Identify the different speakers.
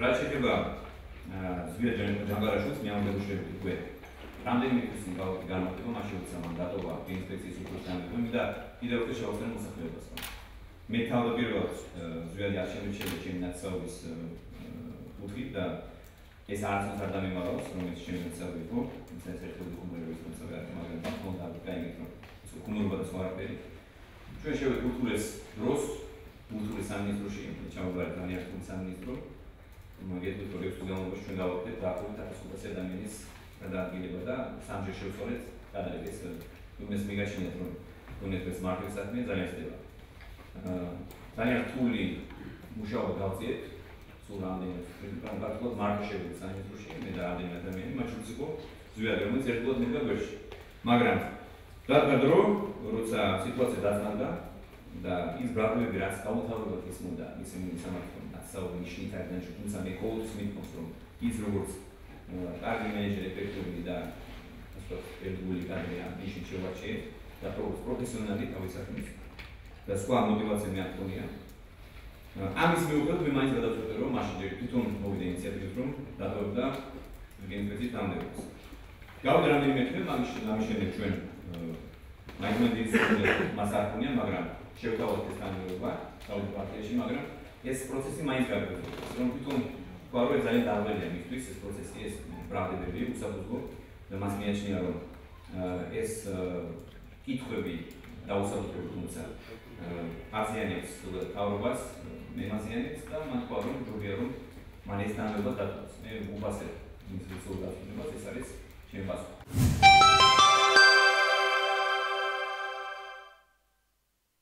Speaker 1: რაც შეეხება ზვიად ჯანგარაშვილს მეამბებუშები უკვე რამდენიმე წელი განმავლობაში მაშინ როცა მან დატოვა ინსპექციის უფროსთანები და კიდევ უფრო შეუძლია მოსახლეობას. მე თავდაპირველად ზვიადი არ შემიჩნევია ჩემი ნაცავების კუთხით და ეს არც არ დამემარავს, რომელიც ჩემი ნაცავი იყო, ეს ერთობლივ ხუმრობის ნაცავი არ მაგრამ თქონდა გაიგეთ რომ ეს ხუმრობა და სხვა რაფერი. ჩვენ შევედი კულტურის დროს კულტურის სამინისტროში ჩავაბარეთ განიერთებული სამინისტრო მაგეთ პროექტის განმავლობაში ჩვენ დავაკეთეთ დაახლოებით 1500 ადამიანის გადაადგილება და სამჯერ შევცვალეთ გადაიგეს იმის მიგაჩნიათ რომ უნეტეს მარკეტის საქმე ძალიან ხდება. ძალიან რთული მუშაობა გავწიეთ სულ რამდენიმე პრაქტიკულად მარკეტ შევედი სამინისტროში მე და რამდენიმე ადამიანი მათ შორის იყო ზვიადი რომელიც ერთგვარად მივიდა გვერდში. მაგრამ დადგა დრო როცა სიტუაცია დაწყდა და ის ბრალდებები რაც გაუთავებლად ისმოდა ისინი სამართლობრივად საუბარი ნიშნითაგან თუმცა მე ყოველთვის მითხოვს რომ ის როგორც კარგი მენეჯერი ეფექტური და ასე ერთგული კარგია ნიშნით შევარჩიეთ და პროფესიონალი თავის საქმის და სხვა мотивация მე არ მქონია. ამის მიუხედავად მე მაინც გადავწყვეტე რომ მაშინ თვითონ მოვიდა ინიციატივით რომ დატოვებდა ინსპექციის თანამდებობას. გავიდა რამდენიმე თვე ამის შემდეგ ჩვენ მაინც მას არ ქონია მაგრამ შევთავაზეთ ეს თანამდებობა საუბრობ პარტიაში მაგრამ ეს პროცესი მაინც გაგრძელდა. რომ თვითონ გვარო ძალიან დაბალია მისთვის ეს პროცესი ეს ბრალდებები უსაფუძვლო და მას მიაჩნია რომ ეს კითხვები დაუსაფუძვლო თუმცა აზიანებს თავრობას მე მაზიანებს და მან თქვა რომ ჯობია რომ მან ეს თანამდებობა დატოვოს. მე უპასე იმის რესურსებს ეს არის ჩემი პასუხი.